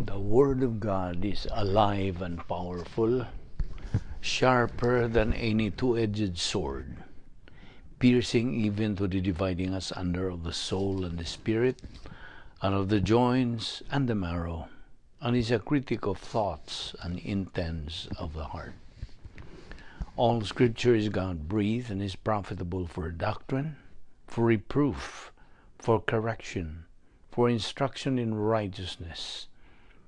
The Word of God is alive and powerful, sharper than any two-edged sword, piercing even to the dividing asunder of the soul and the spirit, and of the joints and the marrow, and is a critic of thoughts and intents of the heart. All Scripture is God-breathed and is profitable for doctrine, for reproof, for correction, for instruction in righteousness,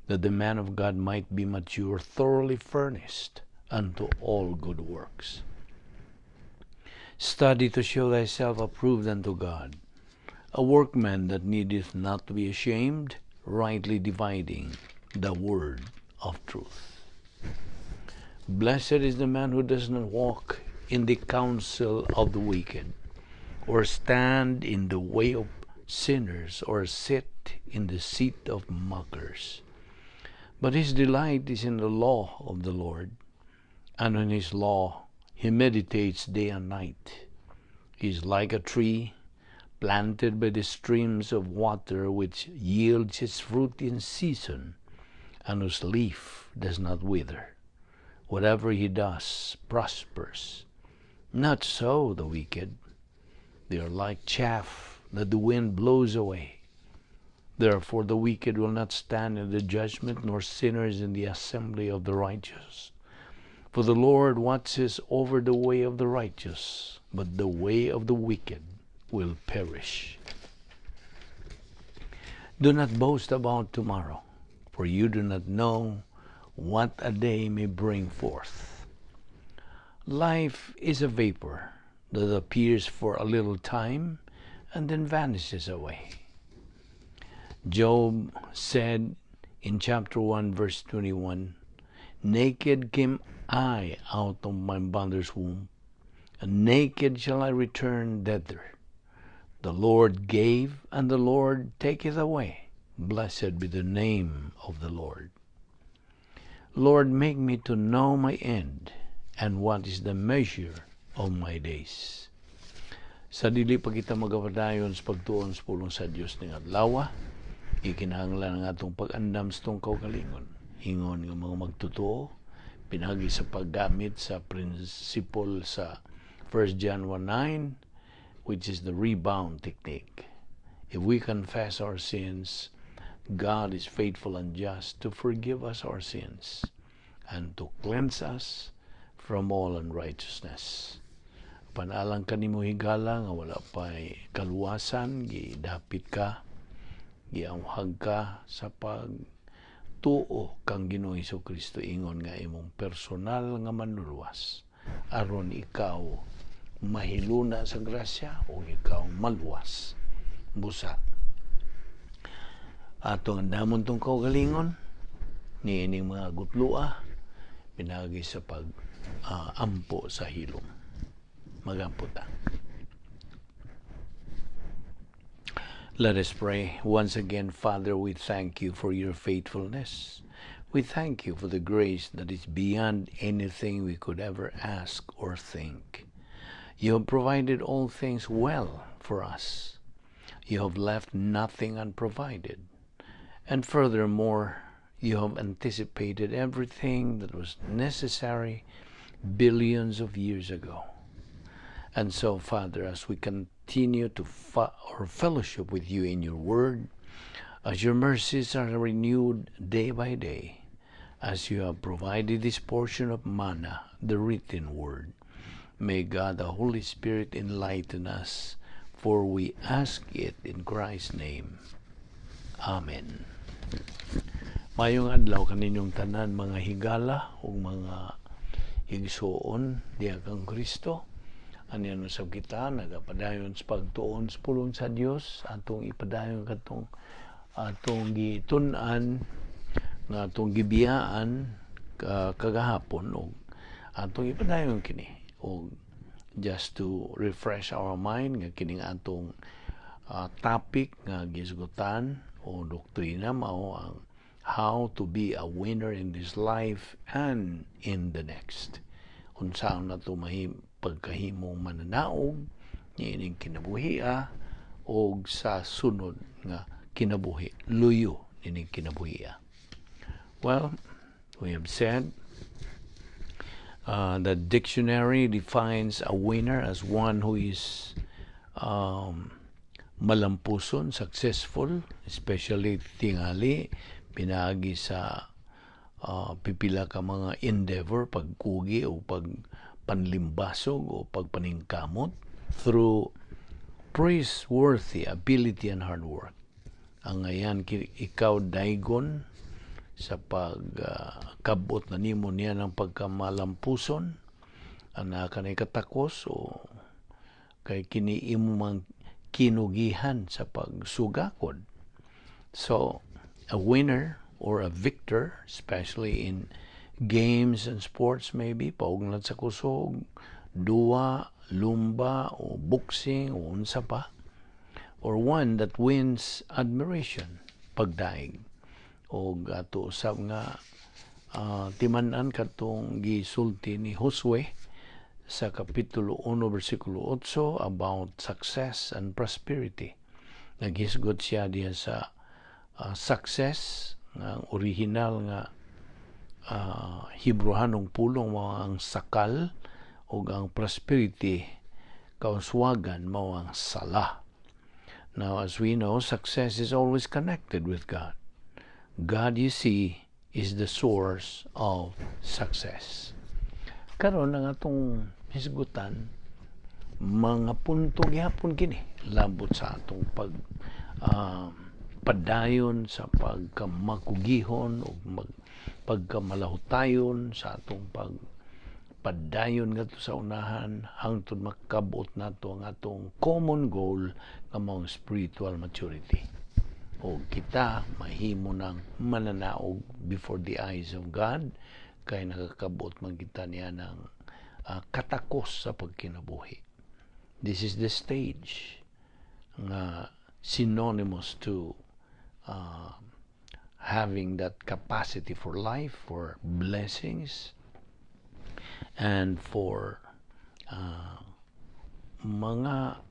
that the man of God might be mature, thoroughly furnished unto all good works. Study to show thyself approved unto God, a workman that needeth not to be ashamed, rightly dividing the word of truth. Blessed is the man who does not walk in the counsel of the wicked, or stand in the way of sinners, or sit in the seat of mockers. But his delight is in the law of the Lord, and in his law he meditates day and night. He is like a tree planted by the streams of water, which yields its fruit in season, and whose leaf does not wither. Whatever he does prospers. Not so the wicked. They are like chaff that the wind blows away. Therefore the wicked will not stand in the judgment, nor sinners in the assembly of the righteous. For the Lord watches over the way of the righteous, but the way of the wicked will perish. Do not boast about tomorrow, for you do not know what a day may bring forth. Life is a vapor that appears for a little time and then vanishes away. Job said in chapter 1, verse 21, "Naked came I out of my mother's womb, and naked shall I return thither. The Lord gave, and the Lord taketh away. Blessed be the name of the Lord. Lord, make me to know my end, and what is the measure of my days." Sa dili pa kita magapadayon sa pagtuon sa pulong sa Dios ning adlaw, ikinahanglan nga atong pag-andam sa tong kaugalingon. Ingon nga mga magtotoo, pinagi sa paggamit sa prinsipol sa 1 John 1:9, which is the rebound technique. If we confess our sins, God is faithful and just to forgive us our sins and to cleanse us from all unrighteousness. Panalang kanimo higala nga wala pa'y kaluwasan, gidapit ka, giamhag ka sa pagtuo kang Ginoo Hesukristo, ingon nga imong personal nga manluluwas aron ikaw mahiluna sa grasya o ikaw maluwas busa. Atong andamon tong kaugalingon ni ining mga gutlua pinagi sa ampo sa hilom. Magampo ta. Let us pray. Once again, Father, we thank you for your faithfulness. We thank you for the grace that is beyond anything we could ever ask or think. You have provided all things well for us. You have left nothing unprovided. And furthermore, you have anticipated everything that was necessary billions of years ago. And so, Father, as we continue to our fellowship with you in your word, as your mercies are renewed day by day, as you have provided this portion of manna, the written word, may God, the Holy Spirit, enlighten us, for we ask it in Christ's name. Amen. Mayong adlaw kaninyong tanan, mga higala o mga higsuon diha kang Kristo. Ano sa kita, nagapadayon sa pagtuon sa pulong sa Dios, atong ipadayon katong atong gitunan, nga atong gibiyaan kagahapon, o atong ipadayon kini, o just to refresh our mind, nga kining atong topic nga gisgutan o doktrina mao ang how to be a winner in this life and in the next. Unsaon na to pagkahimong mananaog niining kinabuhia o sa sunod nga kinabuhi, luyo nining kinabuhia. Well, we have said the dictionary defines a winner as one who is malampuson, successful, especially tingali, pinagi sa pipila ka mga endeavor, pagkugi o pagpanlimbasog o pagpaningkamot through praiseworthy ability and hard work. Ang ngayon, ikaw daigon sa pagkabot na nimo niya ng pagkamalampuson, ana kanay katakos o kay kiniimo mang kinugihan sa pagsugakod. So, a winner or a victor, especially in games and sports maybe, paugnat sa kusog, duwa, lumba, o boxing, o unsa pa, or one that wins admiration, pagdaig. O ato usab nga timan-an katong gisulti ni Josue sa Kapitulo 1, versikulo 8 about success and prosperity. Naghisgot siya diya sa success, ang original nga Hebrewanong pulong mao ang sakal, o ang prosperity kauswagan mao ang sala. Now, as we know, success is always connected with God. God, you see, is the source of success. Karon ang atong hisgutan, mga punto gyapon kini labot sa atong padayon sa pagkamakugihon o pagkamalahutayon sa atong padayon ngadto sa unahan hangtod makabot nato ang atong common goal nga mao spiritual maturity. O kita mahimo ng mananaog before the eyes of God kay nakakabot man kita niya ng katakos sa pagkinabuhi. This is the stage nga synonymous to having that capacity for life, for blessings, and for mga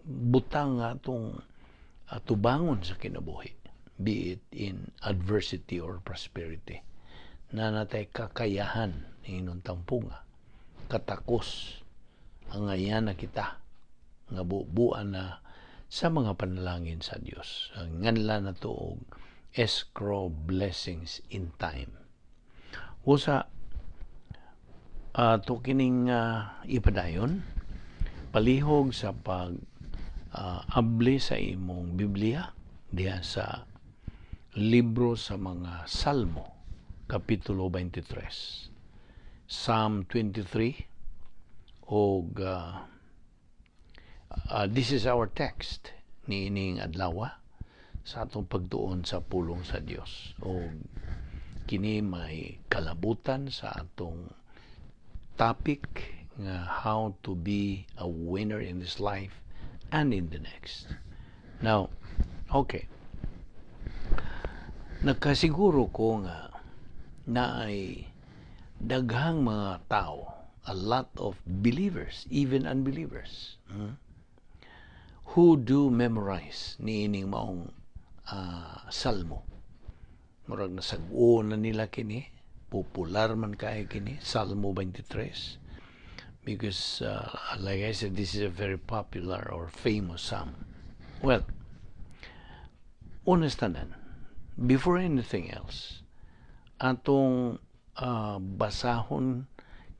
butang nga itong tubangon sa kinabuhi, be it in adversity or prosperity. Na natay kakayahan inon tampunga, katakos ang ngayan na kita, nga buuan na sa mga panalangin sa Dios. Ang nganla na to og escrow blessings in time. Usa to kining ipadayon palihog sa pag abli sa imong Biblia diha sa libro sa mga Salmo, Kapitulo 23. Psalm 23 og this is our text niining adlaw sa atong pagtuon sa pulong sa Dios. O kini may kalabutan sa atong topic nga how to be a winner in this life and in the next. Now, okay. Nagkasiguro ko nga na ay daghang mga tao, a lot of believers, even unbelievers, who do memorize niining maong salmo. Murag nasag-o na nila kini, popular man kay kini, Salmo 23. Because, like I said, this is a very popular or famous psalm. Well, honestanan, before anything else, atong basahon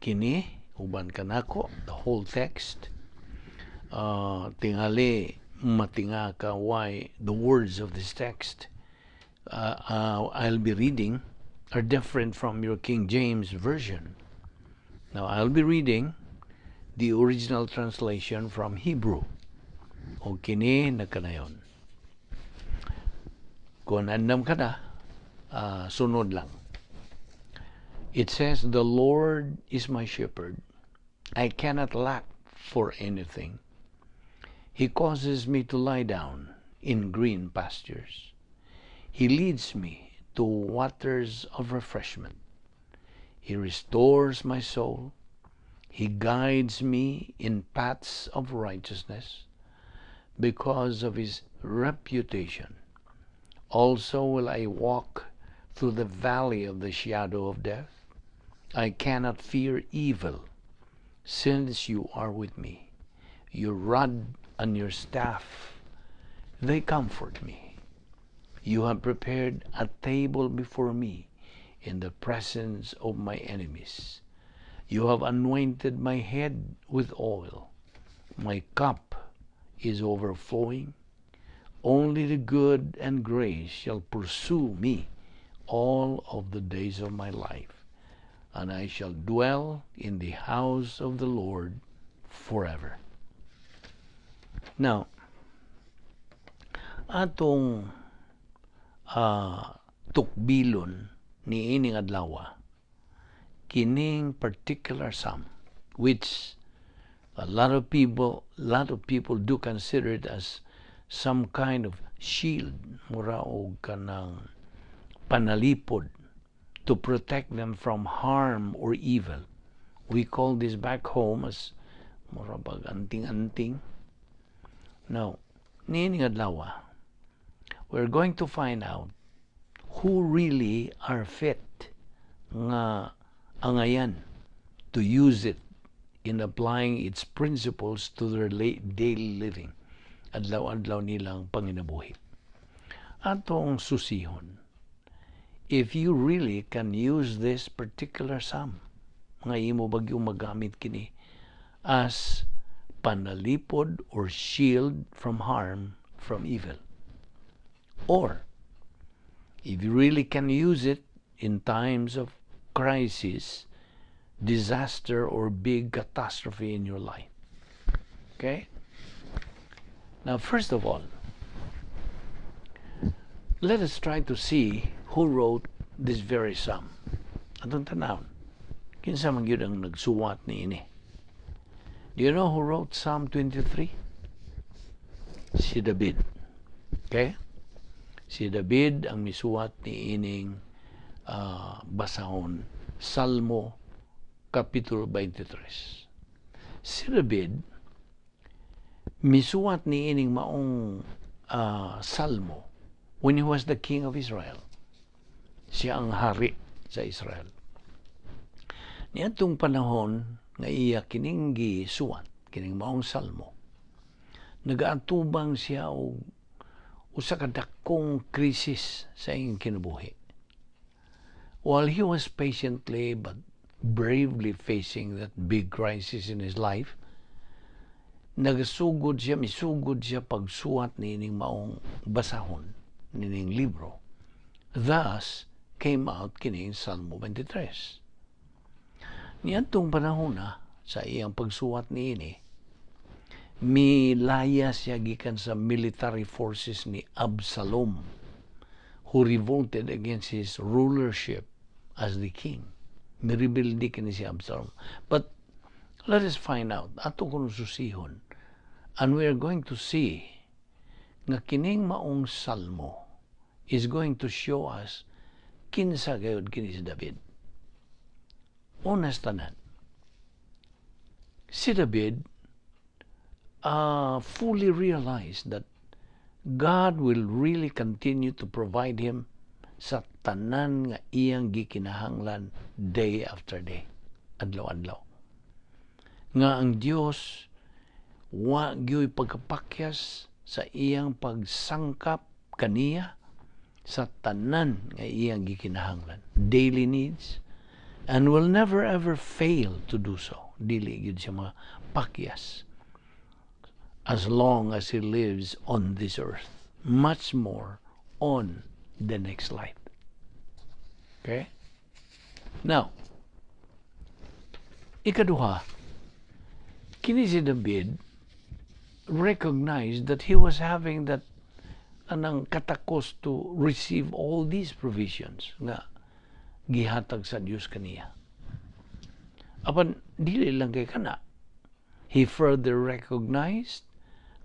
kini, uban kanako, the whole text, tingali matinga ka why the words of this text I'll be reading are different from your King James Version. Now, I'll be reading the original translation from Hebrew. O kini na kanayon. Kung andam ka na, sunod lang. It says, "The Lord is my shepherd. I cannot lack for anything. He causes me to lie down in green pastures. He leads me to waters of refreshment. He restores my soul. He guides me in paths of righteousness because of his reputation. Also will I walk through the valley of the shadow of death, I cannot fear evil, since you are with me. Your rod and your staff, they comfort me. You have prepared a table before me in the presence of my enemies. You have anointed my head with oil. My cup is overflowing. Only the good and grace shall pursue me all of the days of my life, and I shall dwell in the house of the Lord forever. Now, atong tukbilon ni ining adlaw, kining particular psalm, which a lot of people do consider it as some kind of shield, mura og kanang panalipod, to protect them from harm or evil. We call this back home as mura bag anting-anting. Now, niining adlaw, we're going to find out who really are fit nga angayan to use it in applying its principles to their daily living. Adlaw-adlaw nilang panginabuhi. Atong susihon, if you really can use this particular psalm, nga imo bagyo magamit kini as panalipod or shield from harm, from evil. Or, if you really can use it in times of crisis, disaster, or big catastrophe in your life. Okay? Now, first of all, let us try to see who wrote this very psalm. Atong tanawon, kinsa man gyud ang nagsuwat niini. Do you know who wrote Psalm 23? Si David. Okay? Si David ang misuwat ni ining basahon, Salmo Kapitulo 23. Si David misuwat ni ining maong salmo when he was the king of Israel. Siya ang hari sa Israel. Niadtong panahon nga iya kining gisuwat, kining maong salmo, nagaatubang siya og usa ka dakong krisis sa iyang kinabuhi. While he was patiently but bravely facing that big crisis in his life, misugod siya pagsuwat nining maong basahon, nining libro. Thus came out kining Salmo 23. Niadtong panahon sa iyang pagsuwat niini, milaya siya gikan sa military forces ni Absalom, who revolted against his rulership as the king. Mirebelde kini si Absalom. But let us find out, ato kung susihon, and we are going to see nga kining maong salmo is going to show us kinsa gayud kini si David. Unas tanan, si David fully realized that God will really continue to provide him sa tanan nga iyang gikinahanglan day after day, adlaw-adlaw. Nga ang Dios wa gyoy pagkapakyas sa iyang pagsangkap kaniya sa tanan nga iyang gikinahanglan, daily needs, and will never ever fail to do so. Dili gyud siya mapakyas as long as he lives on this earth, much more on the next life. Okay? Now, ikaduha, kini si David recognized that he was having that anang katakos to receive all these provisions nga gihatag sa Dios kaniya. Apan dili lang kay kana, he further recognized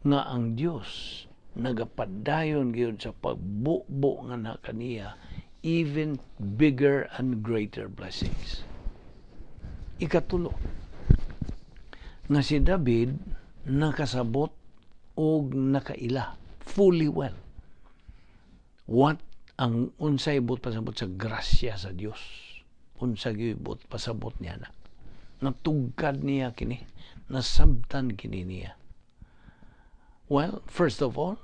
nga ang Dios nagapadayon gyud sa pagbubo nga na kaniya even bigger and greater blessings. Ikatulo, nga si David nakasabot og nakaila fully well what ang unsay ibot pasabot sa grasya sa Dios. Unsa gyud pasabot niya na. Natugkad niya kini, nasabtan kini niya. Well, first of all,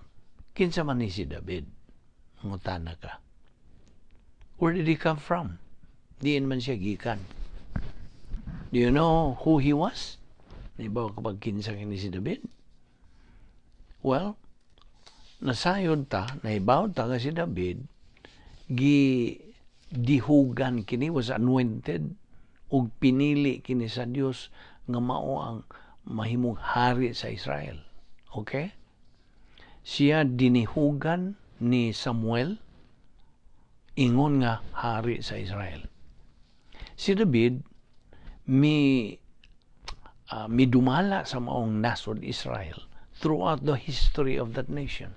kinsa man ni si David? Ngutana ka. Where did he come from? Diin man siya gikan. Do you know who he was? Naibaw kapag kinsa kini si David? Well, nasayod ta, naibaw ta nga si David, dihugan kini, was anointed, ug pinili kini sa Dios nga mao ang mahimong hari sa Israel. Okay? Siya dinihugan ni Samuel, ingon nga hari sa Israel. Si David, midumala sa maong nasod Israel throughout the history of that nation.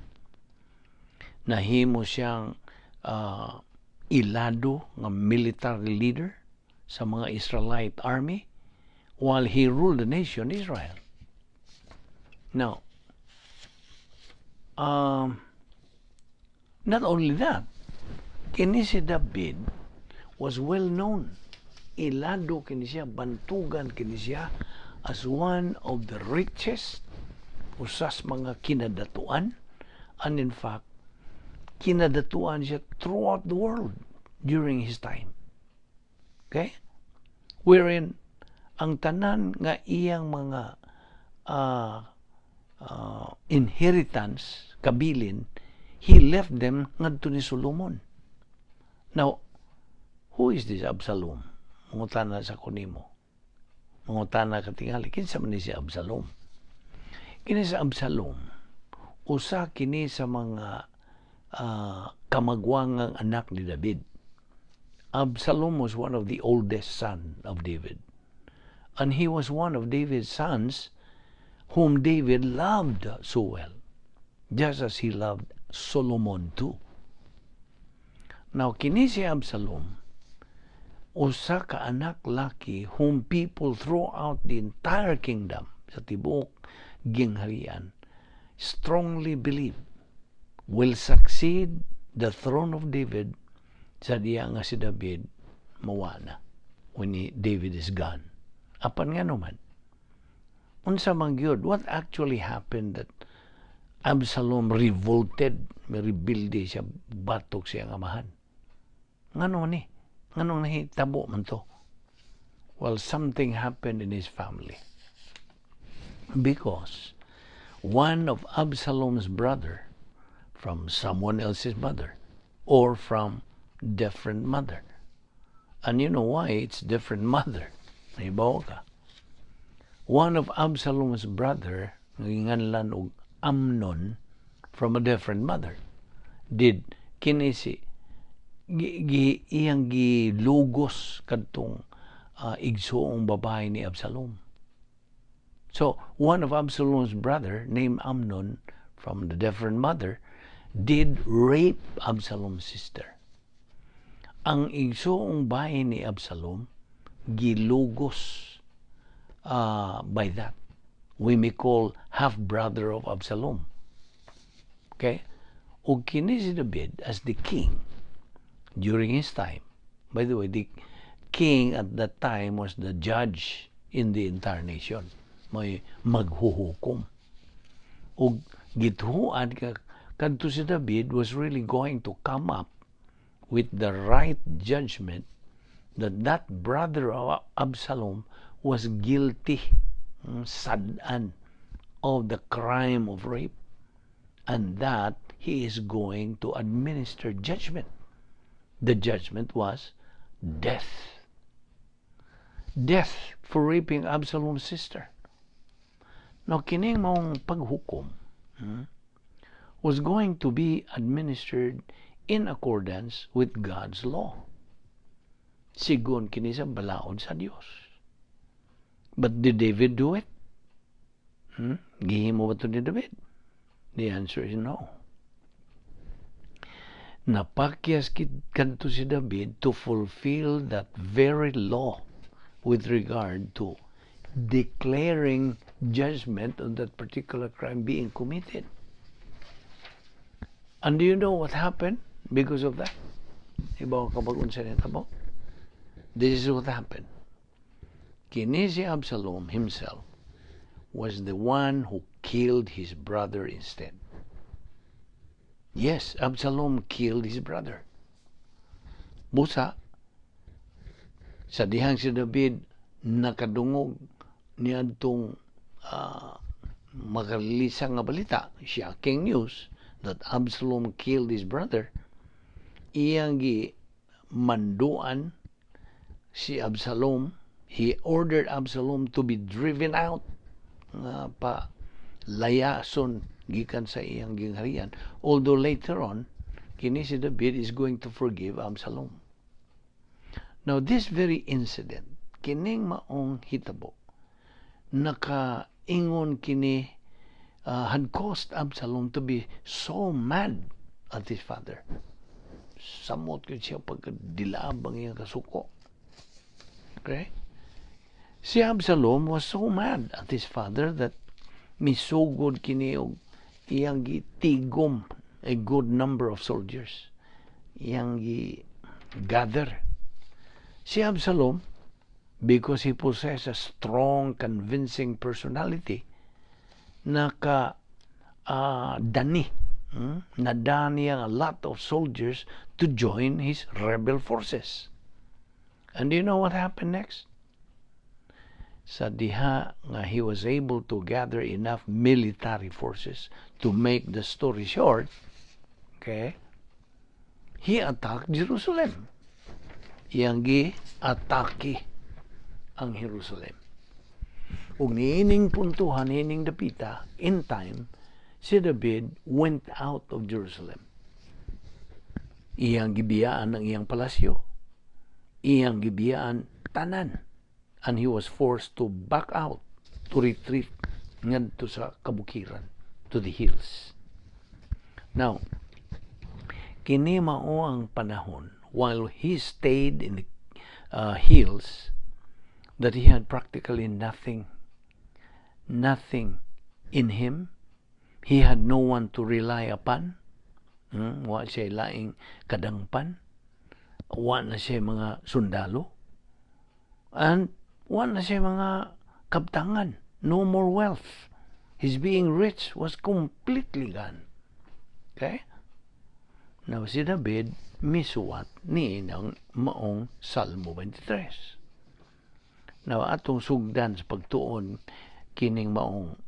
Nahimo siyang ilado nga military leader sa mga Israelite army while he ruled the nation Israel. Now, not only that, kini si David was well known. Ilado kini siya, bantugan kini siya as one of the richest, usas mga kinadatuan, and in fact, kinadatuan siya throughout the world during his time. Okay? Wherein, ang tanan nga iyang mga inheritance, kabilin, he left them ngadto ni Solomon. Now, who is this Absalom? Mungutana sa kunimo. Mungutana katingali. Kinsa man ni si Absalom? Kini sa Absalom, usa kini sa mga kamagwangang anak ni David. Absalom was one of the oldest son of David. And he was one of David's sons whom David loved so well, just as he loved Solomon too. Now, kini si Absalom, usa ka anak laki whom people throughout the entire kingdom, sa tibuok gingharian, strongly believe will succeed the throne of David sa diya nga si David mawana when David is gone. Apan nga naman, unsa man gyud, what actually happened that Absalom revolted, rebelde siya, batok siya ang amahan? Ngano ni? Nganong nahitabo man to? Well, something happened in his family. Because one of Absalom's brother from someone else's mother or from different mother. And you know why it's different mother? Naibaw ka. One of Absalom's brother, nginganlan og Amnon, from a different mother, did kinisi iyang gilugos kadtong igsoong babae ni Absalom. So, one of Absalom's brother, named Amnon, from the different mother, did rape Absalom's sister. Ang igsoong bahay ni Absalom, gilugos by that. We may call half-brother of Absalom. Okay? O kini si David as the king during his time. By the way, the king at that time was the judge in the entire nation. May maghuhukom. O gituhuan kadto si David was really going to come up with the right judgment that that brother of Absalom was guilty, sadan, of the crime of rape, and that he is going to administer judgment. The judgment was death. Death for raping Absalom's sister. Now, kining mong paghukom was going to be administered in accordance with God's law. Sigon kini sa balaod sa Dios. But did David do it? Gihimo ba ito ni David? The answer is no. Napakyas kadto si David to fulfill that very law with regard to declaring judgment on that particular crime being committed. And do you know what happened? because of that. Ibaw kapag unsa nita mo. This is what happened. Kini si Absalom himself was the one who killed his brother instead. Yes, Absalom killed his brother. Busa, sa dihang si David nakadungog niadtong makalilisang nga balita, shocking news, that Absalom killed his brother, iyang manduan si Absalom. He ordered Absalom to be driven out nga pa layason gikan sa iyang gingharian. Although later on, kini si David is going to forgive Absalom. Now, this very incident, kining maong hitabo, nakaingon kini had caused Absalom to be so mad at his father. Samot ko siya pagkadilaab ang iyang kasuko. Okay? Si Absalom was so mad at his father that misugod kini og iyang gitigom a good number of soldiers. Iyang gather. Si Absalom, because he possessed a strong, convincing personality, nadani a lot of soldiers to join his rebel forces. And do you know what happened next? Sa diha nga he was able to gather enough military forces to make the story short, okay, he attacked Jerusalem. Iyang gi-atake ang Jerusalem. Ug niining puntuhan, niining dapita, in time, si David went out of Jerusalem. Iyang gibiyaan ang iyang palasyo. Iyang gibiyaan tanan. And he was forced to back out, to retreat ngadto sa kabukiran, to the hills. Now, kini mao ang panahon while he stayed in the hills that he had practically nothing in him. He had no one to rely upon. Wa siya laing kadangpan. Wa na siya mga sundalo. And wa na siya mga kabtangan. No more wealth. His being rich was completely gone. Okay? Now, si David misuwat ni inang maong Salmo 23. Now, atong sugdan sa pagtuon kining maong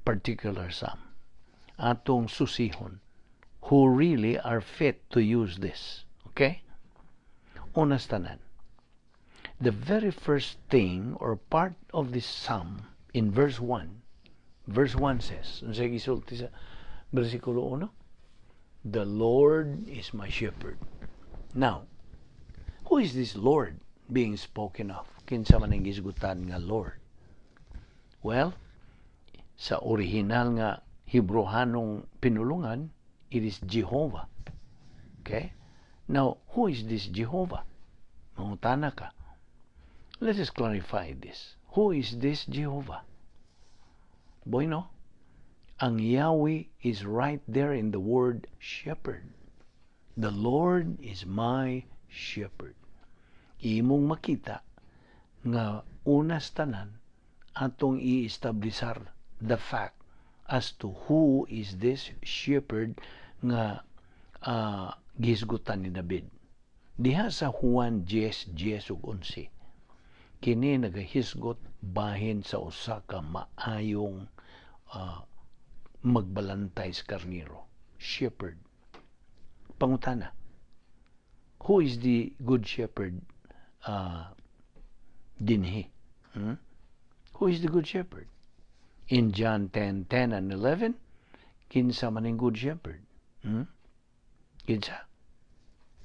particular psalm. Atong susihon who really are fit to use this. Okay? Unas tanan. The very first thing or part of this psalm in verse 1 says, sa gisulti sa versikulo 1, the Lord is my shepherd. Now, who is this Lord being spoken of? Kinsa man ang gisgutan nga Lord? Well, sa original nga Hebrewanong pinulungan, it is Jehovah. Okay? Now, who is this Jehovah? Mangutana ka. Let us clarify this. Who is this Jehovah? Bueno, ang Yahweh is right there in the word shepherd. The Lord is my shepherd. Imong makita nga unas tanan atong i-establisar the fact as to who is this shepherd nga gisgutan ni David. Diha sa Juan 10:11 kini nagahisgot bahin sa usa ka maayong magbalantay sa karniro. Shepherd. Pangutana, who is the good shepherd dinhi? Who is the good shepherd? In John 10:10 and 11, kinsa man ang good shepherd? Kinsa?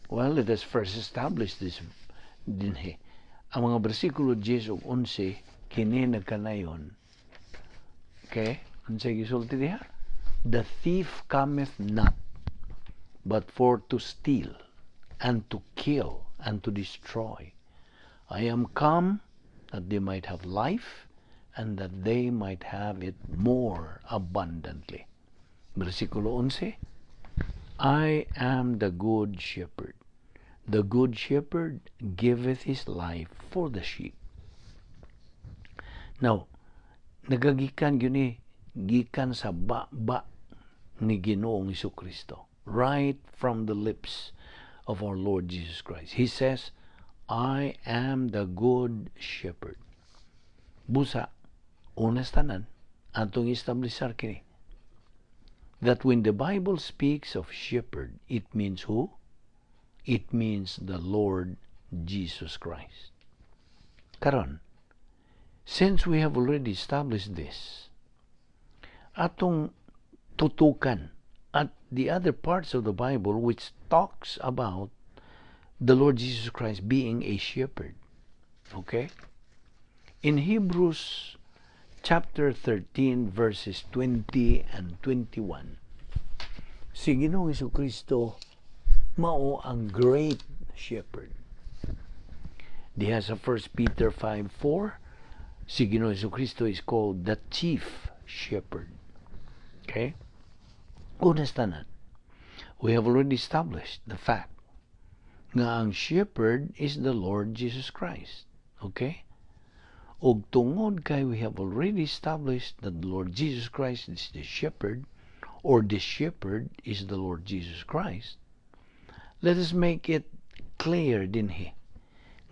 Well, let us first establish this dinhi. Ang mga bersikulo 10 ug 11 kini nagkanayon. Okay? Unsay gisulti diha? The thief cometh not but for to steal and to kill and to destroy. I am come that they might have life and that they might have it more abundantly. Versikulo 11, I am the good shepherd. The good shepherd giveth his life for the sheep. Now, nagagikan yun gikan sa ba ni Ginoong Jesucristo, right from the lips of our Lord Jesus Christ. He says, I am the good shepherd. Busa, unas tanan, atong establisar kini, that when the Bible speaks of shepherd, it means who? It means the Lord Jesus Christ. Karon, since we have already established this, atong tutukan at the other parts of the Bible which talks about the Lord Jesus Christ being a shepherd. Okay? In Hebrews chapter 13 verses 20 and 21, si Ginoong Jesucristo mao ang great shepherd. Diha sa 1 Peter 5:4, si Ginoong Jesucristo is called the chief shepherd. Okay? Unas tanan, we have already established the fact nga ang shepherd is the Lord Jesus Christ. Okay? Og tungod kay we have already established that the Lord Jesus Christ is the shepherd, or the shepherd is the Lord Jesus Christ, let us make it clear dinhi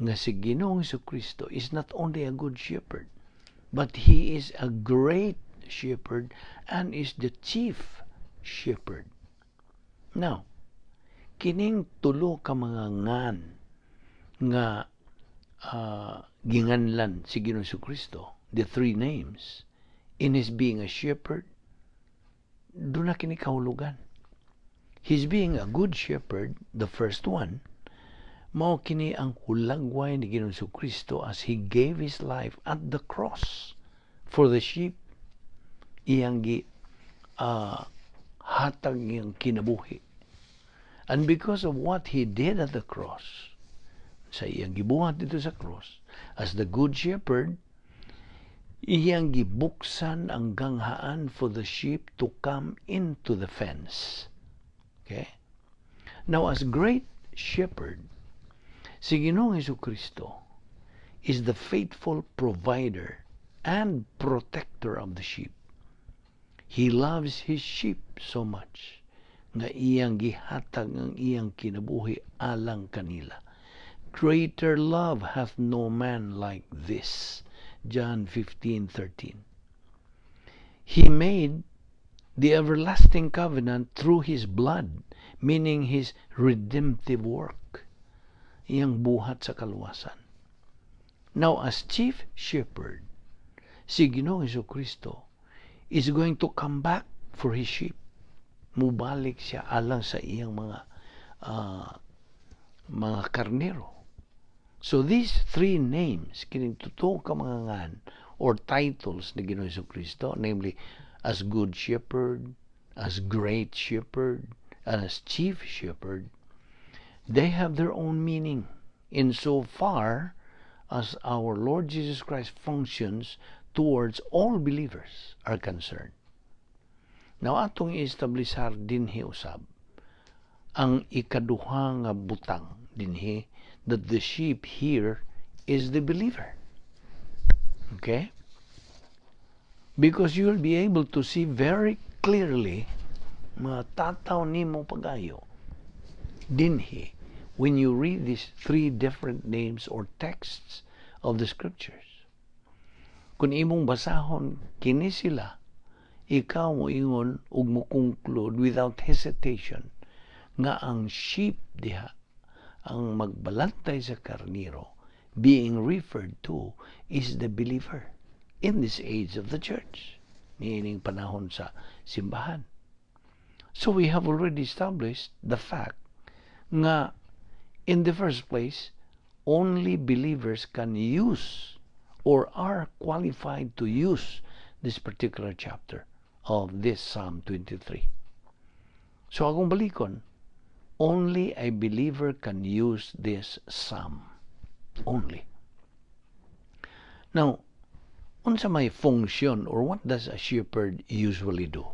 nga si Ginoong Jesucristo is not only a good shepherd, but He is a great shepherd and is the chief shepherd. Now, kining tulo ka mga ngan nga ginganlan si Ginoong Jesucristo, the three names, in His being a shepherd, doon na kini kahulugan. His being a good shepherd, the first one, mao kini ang hulagway ni Ginoong Jesucristo as He gave His life at the cross for the sheep. Iyang hatag iyang kinabuhi. And because of what He did at the cross, sa iyang gibuhat dito sa cross, as the good shepherd, iyang gibuksan ang ganghaan for the sheep to come into the fence. Okay? Now, as great shepherd, si Ginoong Jesucristo is the faithful provider and protector of the sheep. He loves His sheep so much nga iyang gihatag ang iyang kinabuhi alang kanila. Greater love hath no man like this. John 15:13. He made the everlasting covenant through His blood, meaning His redemptive work, iyang buhat sa kaluwasan. Now, as chief shepherd, si Ginoong Jesucristo is going to come back for His sheep. Mubalik siya alang sa iyang mga karnero. So these three names, kining tuto ka mga ngan, or titles ni Ginoong Jesucristo, namely as good shepherd, as great shepherd, and as chief shepherd, they have their own meaning insofar as our Lord Jesus Christ functions towards all believers are concerned. Now, atong i-establisar dinhi usab ang ikaduha nga butang dinhi, that the sheep here is the believer. Okay? Because you'll be able to see very clearly matataw nimo pagayo dinhi when you read these three different names or texts of the scriptures. Kung imong basahon kini sila, ikaw mo ingon ug mo conclude without hesitation nga ang sheep diha, ang magbalantay sa karniro, being referred to is the believer in this age of the church, meaning panahon sa simbahan. So we have already established the fact nga in the first place, only believers can use or are qualified to use this particular chapter of this Psalm 23. So akong balikon, only a believer can use this psalm. Only. Now, unsa may function, or what does a shepherd usually do?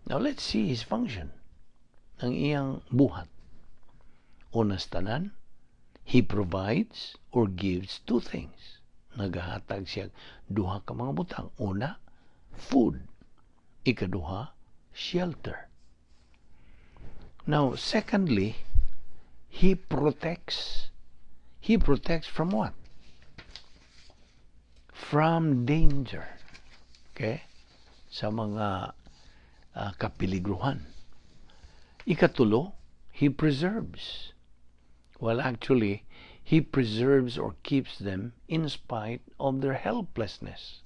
Now, let's see his function. Ang iyang buhat. Unas tanan, he provides or gives two things. Nagahatag siya duha ka mga butang. Una, food. Ikaduha, shelter. Now, secondly, he protects. He protects from what? From danger. Okay? Sa mga kapiligruhan. Ikatulo, he preserves. Well, actually, he preserves or keeps them in spite of their helplessness.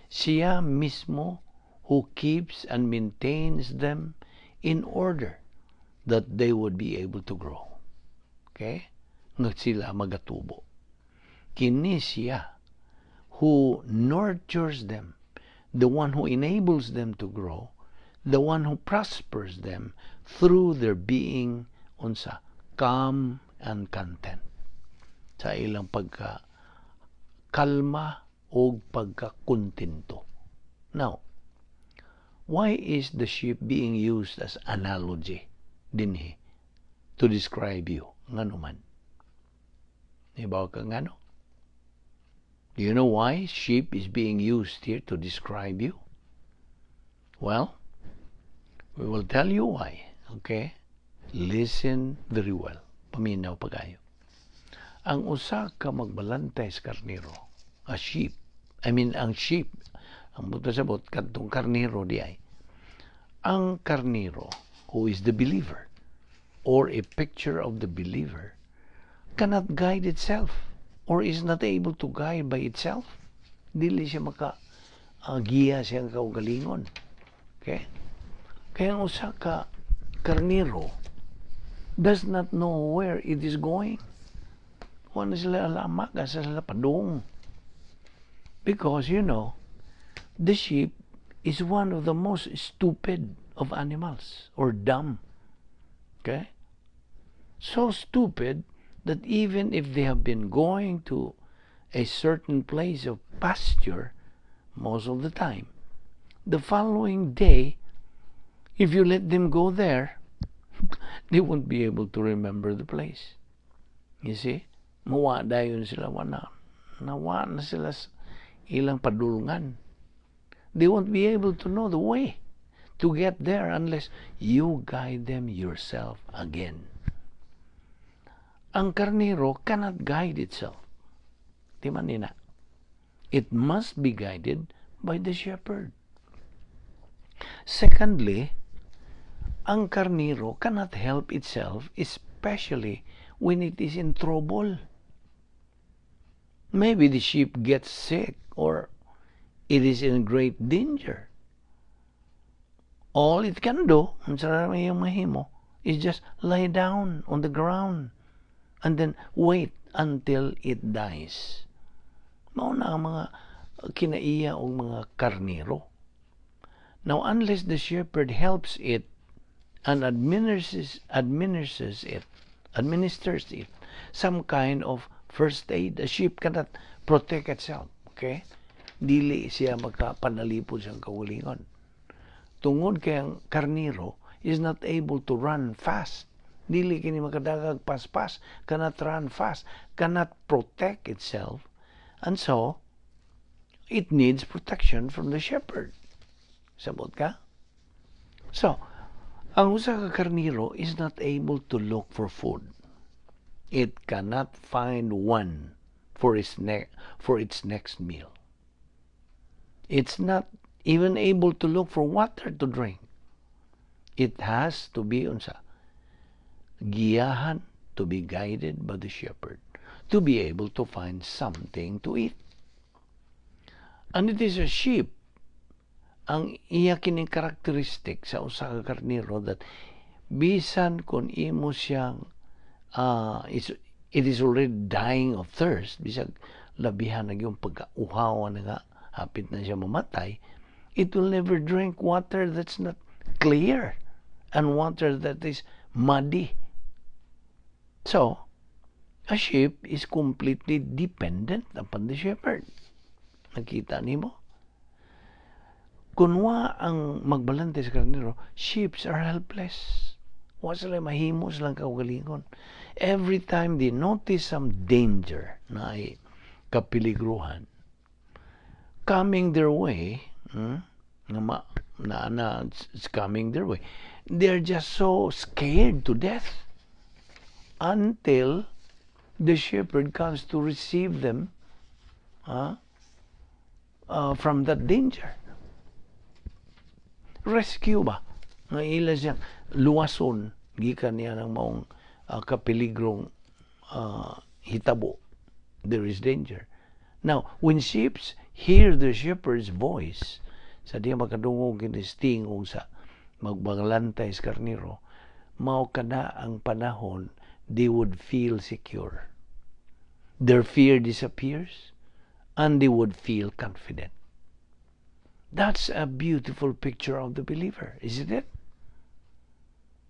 Siya mismo who keeps and maintains them in order that they would be able to grow. Okay? Nga sila magatubo. Kini siya who nurtures them, the one who enables them to grow, the one who prospers them through their being unsa calm and content sa ilang kalma o pagkakontento. Now, why is the sheep being used as analogy dinhi to describe you? Ngano man? Ibaw ka ngano? Do you know why sheep is being used here to describe you? Well, we will tell you why. Okay? Listen very well. Paminaw pagayo. Ang usa ka magbalantay sa karnero, ang sheep, ang buta sabot, katong karnero di ay. Ang karnero, who is the believer, or a picture of the believer, cannot guide itself, or is not able to guide by itself. Dili siya giya siyang kaugalingon. Okay? Kaya ang usa ka karnero does not know where it is going. Wala sila alamak, sila padung. Because, the sheep is one of the most stupid of animals, or dumb. Okay? So stupid that even if they have been going to a certain place of pasture most of the time, the following day, if you let them go there, they won't be able to remember the place. You see? Mawa dayon sila nawa na sila ilang padulungan. They won't be able to know the way to get there unless you guide them yourself again. Ang karnero cannot guide itself. Di man nina. It must be guided by the shepherd. Secondly, ang karnero cannot help itself, especially when it is in trouble. Maybe the sheep gets sick or it is in great danger. All it can do, is just lie down on the ground and then wait until it dies. Mao na ang mga kinaiya o mga karnero. Now, unless the shepherd helps it and administers it some kind of first aid, the sheep cannot protect itself. Okay? Dili siya magkapanalipod siyang kaugalingon. Tungod kay ang karnero is not able to run fast. Dili kini makadagag paspas, cannot run fast, cannot protect itself. And so, it needs protection from the shepherd. Sabot ka? So, ang usa ka karnero is not able to look for food. It cannot find one for its next meal. It's not even able to look for water to drink. It has to be giyahan, to be guided by the shepherd, to be able to find something to eat. And it is a sheep, ang iya kining characteristic sa usa ka karnero, that bisan kun imo siyang it is already dying of thirst, bisag labihan na yung pagkauhaw na nga, hapit na siya mamatay, it will never drink water that's not clear and water that is muddy. So, a sheep is completely dependent upon the shepherd. Nakita nimo? kunwa ang magbalante sa karnero, sheep are helpless. Wa sila mahimo silang kaugalingon. Every time they notice some danger na ay kapiligruhan coming their way, it's coming their way, they're just so scared to death until the shepherd comes to receive them from that danger. Rescue ba? Nga ila siyang luwason gikan niya ng maong kapiligrong hitabo. There is danger. Now, when sheep hear the shepherd's voice, sa diya makadungog kinistingog sa magbanglantay sa karniro, mao kada ang panahon they would feel secure. Their fear disappears and they would feel confident. That's a beautiful picture of the believer, isn't it?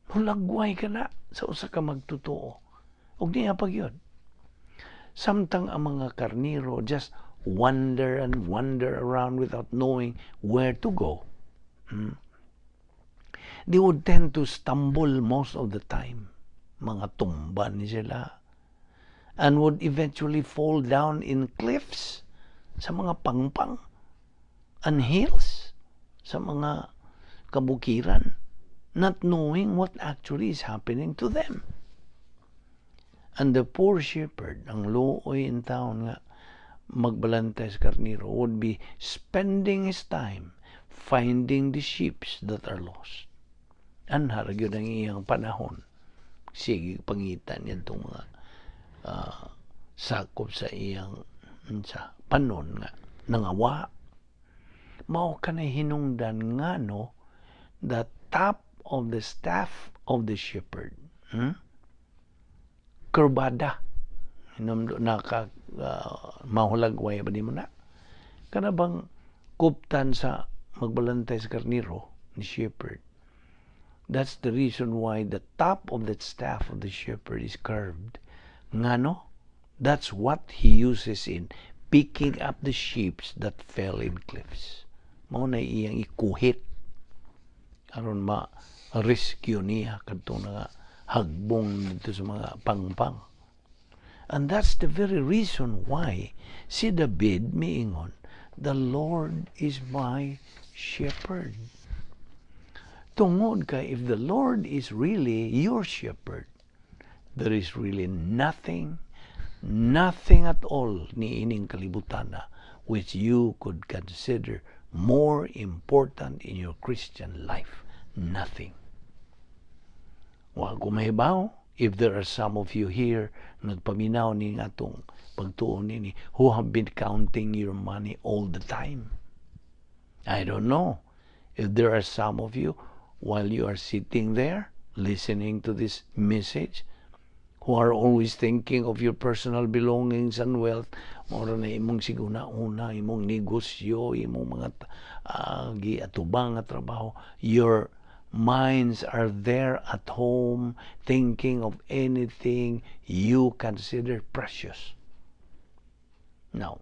Hulagway ka na sa usa ka magtotoo. Og niya pag yun. Samtang ang mga karniro just wander and wander around without knowing where to go. They would tend to stumble most of the time. Mga tumban sila. And would eventually fall down in cliffs sa mga pangpang and hills sa mga kabukiran, not knowing what actually is happening to them. And the poor shepherd, ang looy in town nga, magbalantay sa karniro, would be spending his time finding the sheep that are lost. And harag yun ang iyang panahon. Sige, pangitan yan itong mga sakop sa iyang sa panon nga, nangawa. Mao ka na hinungdan nga no, the top of the staff of the shepherd. Kurbada. Mahulagway ba di mo na? Kana bang kuptan sa magbalantay sa karniro ni shepherd? That's the reason why the top of that staff of the shepherd is curved. Nga no? That's what he uses in picking up the sheep that fell in cliffs. Mao na iyang ikuhit aron ma-rescue niya kadtong nga hagbong dito sa mga pangpang. And that's the very reason why si David miingon, the Lord is my shepherd. Tungod ka, if the Lord is really your shepherd, there is really nothing at all ni ining kalibutan na which you could consider more important in your Christian life. Nothing. Wa ko mahibaw, if there are some of you here nagpaminaw ni atong pagtuon ni who have been counting your money all the time. I don't know if there are some of you while you are sitting there listening to this message who are always thinking of your personal belongings and wealth, mora na imong siguna-una, imong negosyo, imong mga giatubang nga trabaho. Your minds are there at home thinking of anything you consider precious. Now,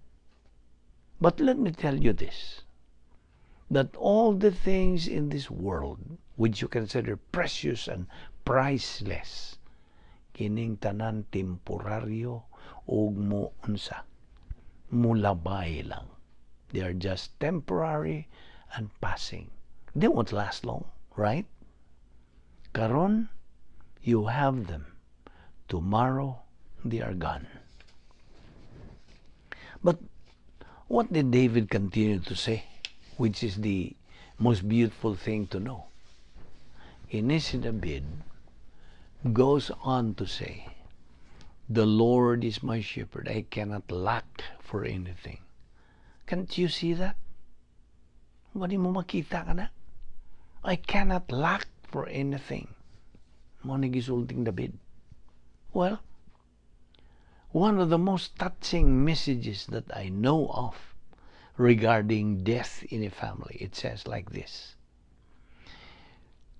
but let me tell you this, that all the things in this world which you consider precious and priceless, kining tanan temporaryo ug mo unsa mulabay lang. They are just temporary and passing. They won't last long, right? Karon you have them, tomorrow they are gone. But what did David continue to say, which is the most beautiful thing to know? Inisi David goes on to say, the Lord is my shepherd, I cannot lack for anything. Can't you see that? Wadi mo makita ka na? I cannot lack for anything. Mo ni gisulting David. Well, one of the most touching messages that I know of regarding death in a family, it says like this.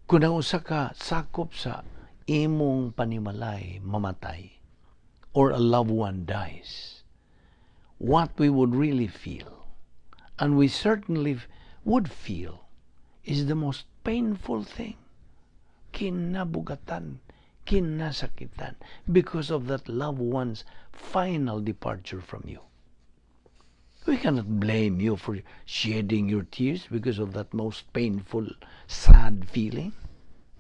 Kung usa ka sakop sa imong panimalay mamatay or a loved one dies, what we would really feel, and we certainly would feel is the most painful thing. Kinabugatan, kinasakitan, because of that loved one's final departure from you. We cannot blame you for shedding your tears because of that most painful, sad feeling.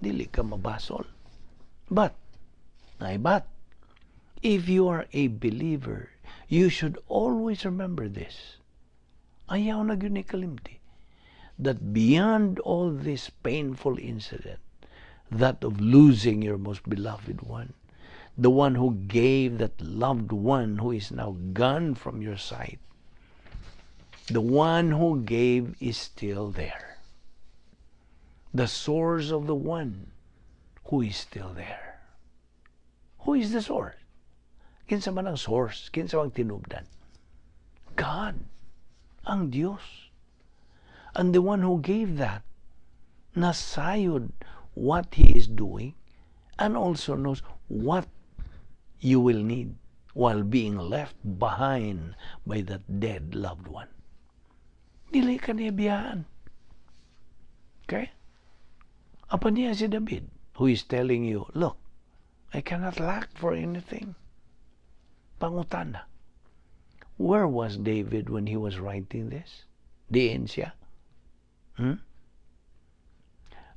Dili ka mabasol. But, if you are a believer, you should always remember this. Ayaw na gyud ni kalimti. That beyond all this painful incident, that of losing your most beloved one, the one who gave that loved one who is now gone from your sight, the one who gave is still there. The source of the one who is still there. Who is the source? Kinsa man ang source? Kinsa man tinubdan? God, ang Diyos. And the one who gave that, nasayod what He is doing, and also knows what you will need while being left behind by that dead loved one. Dili ka niya biyaan. Okay? Apa niya si David, who is telling you, look, I cannot lack for anything. Pangutana. Where was David when he was writing this? Diin siya?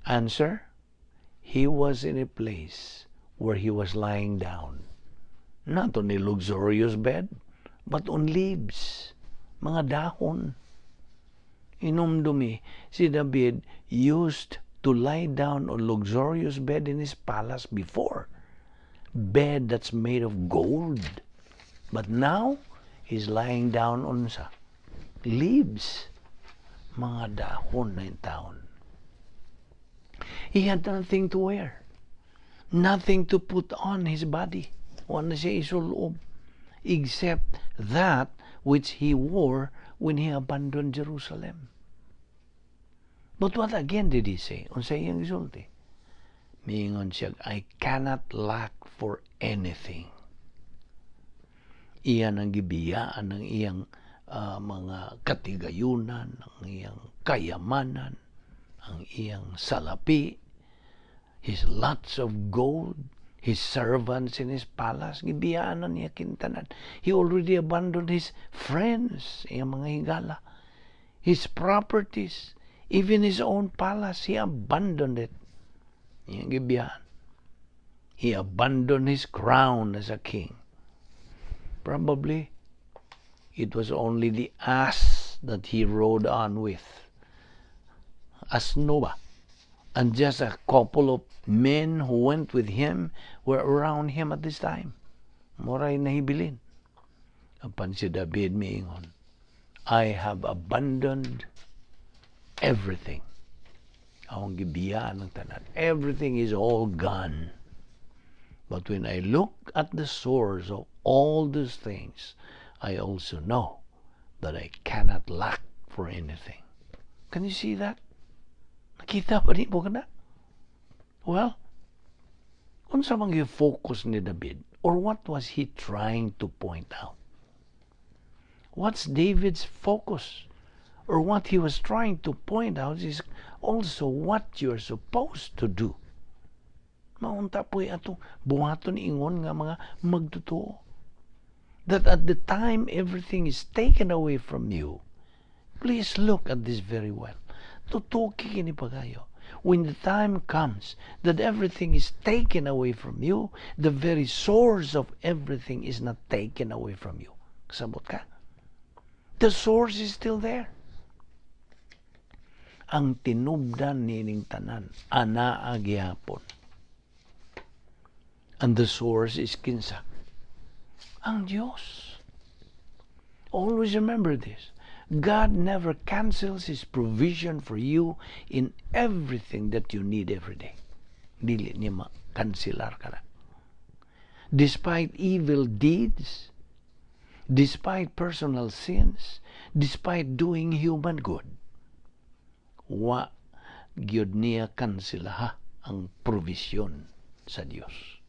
Answer, he was in a place where he was lying down. Not on a luxurious bed, but on leaves, mga dahon. Inumdumi, si David used to lie down on luxurious bed in his palace before. Bed that's made of gold. But now, he's lying down on leaves. Mga dahon na in town. He had nothing to wear. Nothing to put on his body. Wala siya isuloob. Except that which he wore when he abandoned Jerusalem. But what again did he say? Unsa iyang isulti? Miingon siya, I cannot lack for anything. Iyan ang gibiyaan ng iyang mga katigayunan, ang iyang kayamanan, ang iyang salapi, his lots of gold, his servants in his palace, gibiyaan na niya kintanan. He already abandoned his friends, iyang mga higala, his properties, even his own palace, he abandoned it. Iyang gibiyaan. He abandoned his crown as a king. Probably, it was only the ass that he rode on with. Asno ba? And just a couple of men who went with him were around him at this time. Moray nahibilin. Apan si David miingon, I have abandoned everything. Akong gibiyaan ng tanan. Everything is all gone. But when I look at the source of all these things, I also know that I cannot lack for anything. Can you see that? Nakita ba niyo ka na? Well, unsa man yung focus ni David? Or what was he trying to point out? What's David's focus? Or what he was trying to point out is also what you're supposed to do. Maunta po ato buhaton ingon nga mga magtotoo. That at the time everything is taken away from you, please look at this very well. Totoo kini pagayo. When the time comes that everything is taken away from you, the very source of everything is not taken away from you. Kasabot ka? The source is still there. Ang tinubdan nining tanan, anaa gihapon. And the source is kinsa? Ang Diyos. Always remember this. God never cancels His provision for you in everything that you need every day. Dili niya makansilar ka na. Despite evil deeds, despite personal sins, despite doing human good, wa gyud niya kansilaha ang provision sa Diyos.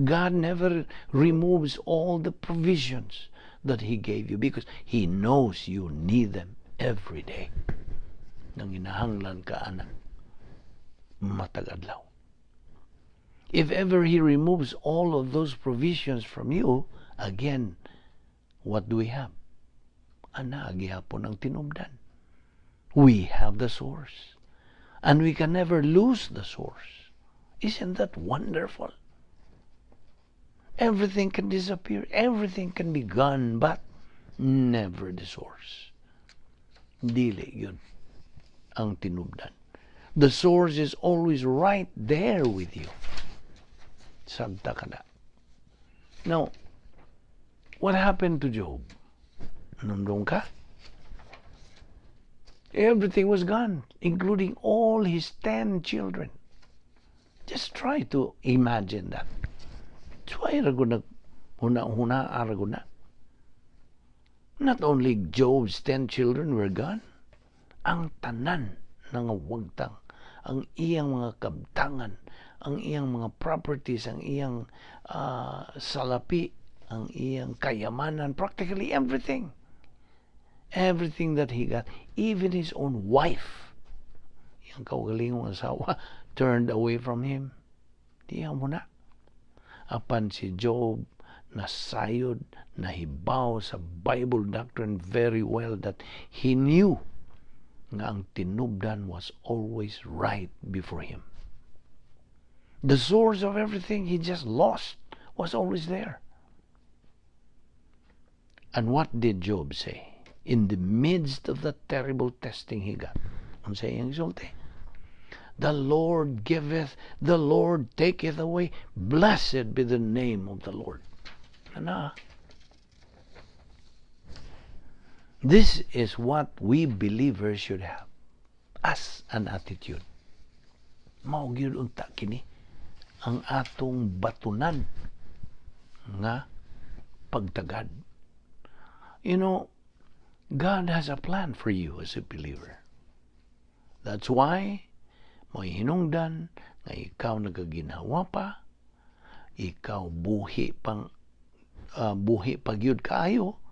God never removes all the provisions that He gave you because He knows you need them every day. nang inahanglan ka ana matagadlaw. If ever He removes all of those provisions from you, again, what do we have? Ana, gihapon ang tinubdan. We have the source. And we can never lose the source. Isn't that wonderful? Everything can disappear. Everything can be gone, but never the source. Dili yun ang tinubdan. The source is always right there with you. Sabta ka na. Now, what happened to Job? Nandun ka? Everything was gone, including all his 10 children. Just try to imagine that. Try ragunag huna araguna. Not only Job's 10 children were gone, ang tanan ng wagtang, ang iyang mga kabtangan, ang iyang mga properties, ang iyang salapi, ang iyang kayamanan, practically everything. Everything that he got, even his own wife, yung kaugalingong asawa, turned away from him. Diyan mo na. Apan si Job, nasayod, nahibaw sa Bible doctrine very well that he knew nga ang tinubdan was always right before him. The source of everything he just lost was always there. And what did Job say? In the midst of the terrible testing he got, ang sayang isulti, the Lord giveth, the Lord taketh away, blessed be the name of the Lord. Ana. This is what we believers should have as an attitude. Mao gyud unta kini ang atong batunan nga pagtagad. You know, God has a plan for you as a believer. That's why may hinungdan nga ikaw nagaginhawa pa, ikaw buhi pagyud kaayo,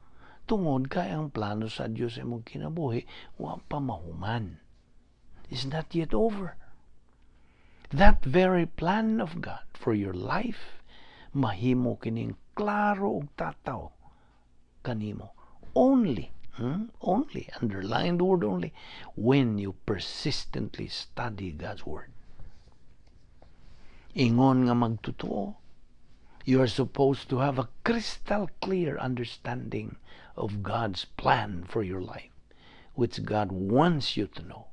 tungod kay ang plano sa Dios sa imong kinabuhi wa pa mahuman. It's not yet over. That very plan of God for your life mahimo kining klaro ug tataw kanimo only, underline the word only, when you persistently study God's Word. Ingon nga magtotoo, you are supposed to have a crystal clear understanding of God's plan for your life, which God wants you to know.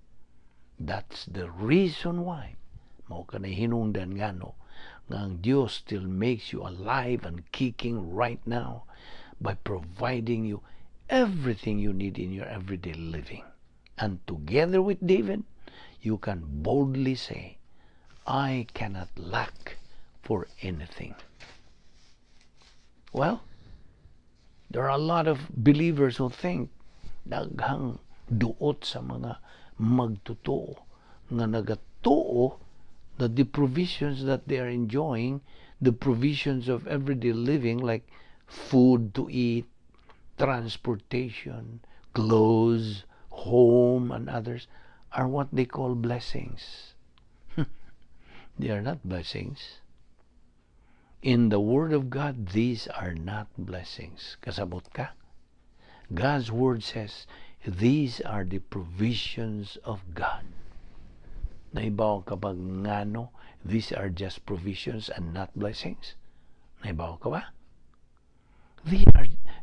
That's the reason why mao ka na hinungdan ngano nga ang Dios still makes you alive and kicking right now by providing you everything you need in your everyday living. And together with David, you can boldly say, I cannot lack for anything. Well, there are a lot of believers who think daghang duot sa mga magtotoo nga nagatoo that the provisions that they are enjoying, the provisions of everyday living like food to eat, transportation, clothes, home, and others are what they call blessings. They are not blessings. In the Word of God, these are not blessings. Kasabot ka? God's Word says, these are the provisions of God. Naibaw ka ba ngano, these are just provisions and not blessings? Naibaw ka ba?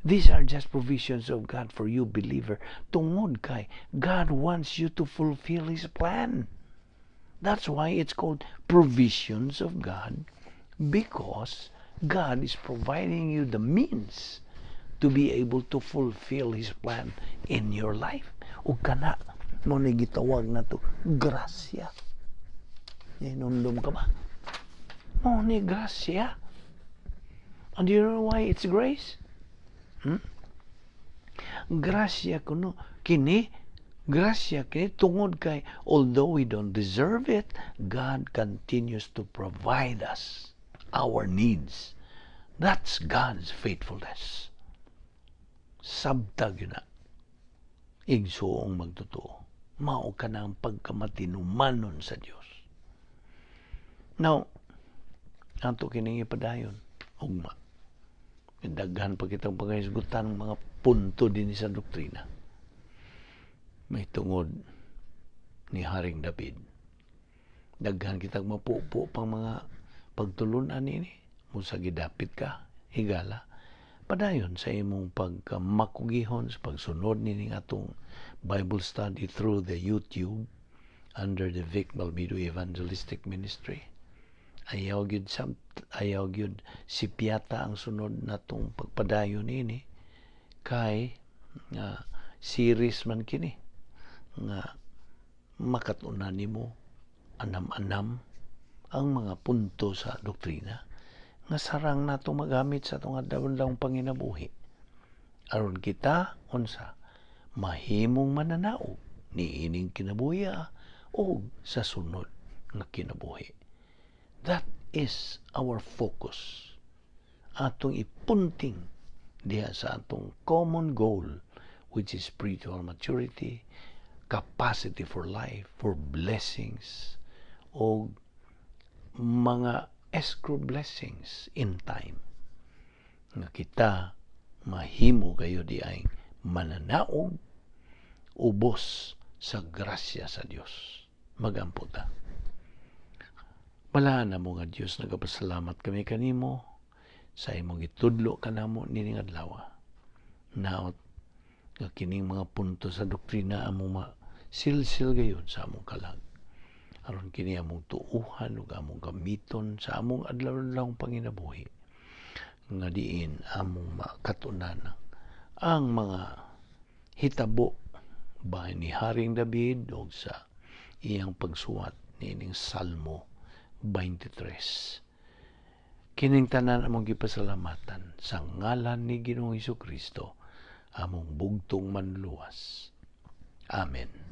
These are just provisions of God for you, believer. Tungod kay God wants you to fulfill His plan. That's why it's called provisions of God, because God is providing you the means to be able to fulfill His plan in your life. O kana, mo na gitawag na to, grasya. Inundom ka ba? Mo ni grasya. And do you know why it's grace? Grasya kuno kini, grasya kini tungod kay although we don't deserve it, God continues to provide us our needs. That's God's faithfulness. Sabtag yun na. Igsuong magtotoo. mao ka na ang pagkamatinumanon sa Dios. Now, ato kining ipadayon ugma. Daghan pa kitang paghisgutan mga punto din sa doktrina. May tungod ni Haring David. Daghan kitang mapupo pang mga pagtulunan ini. Musa gidapit ka, higala. Padayon sa imong pagkamakugihon sa pagsunod nining atong Bible study through the YouTube under the Vic Balbido Evangelistic Ministry. Ayaw gyud sipyata ang sunod natong pagpadayon ini kay series man kini nga makatunan nimo anam-anam ang mga punto sa doktrina nga sarang nato magamit sa atong adlawng panginabuhi aron kita unsa mahimong mananaog niining kinabuhi o sa sunod nga kinabuhi. That is our focus. Atong ipunting diha sa atong common goal, which is spiritual maturity, capacity for life, for blessings, o mga escrow blessings in time. Nga kita mahimo kayo di ay mananaog ubos sa grasya sa Dios. Magampo ta. Balaan na mo nga Diyos, nagapasalamat kami kanimo sa imong itudlo kanamo nining adlaw. Naot nga kining mga punto sa doktrina among silsil gayon sa among kalag. Aron kini among tuuhan ug among gamiton sa among adlaw-adlawng panginabuhi. Nga diin among makatunan ang mga hitabo bahin ni Haring David o sa iyang pagsuwat nining Salmo 23. Kining tanan among gipasalamatan sa ngalan ni Ginoong Hesukristo, among bugtong manluwas. Amen.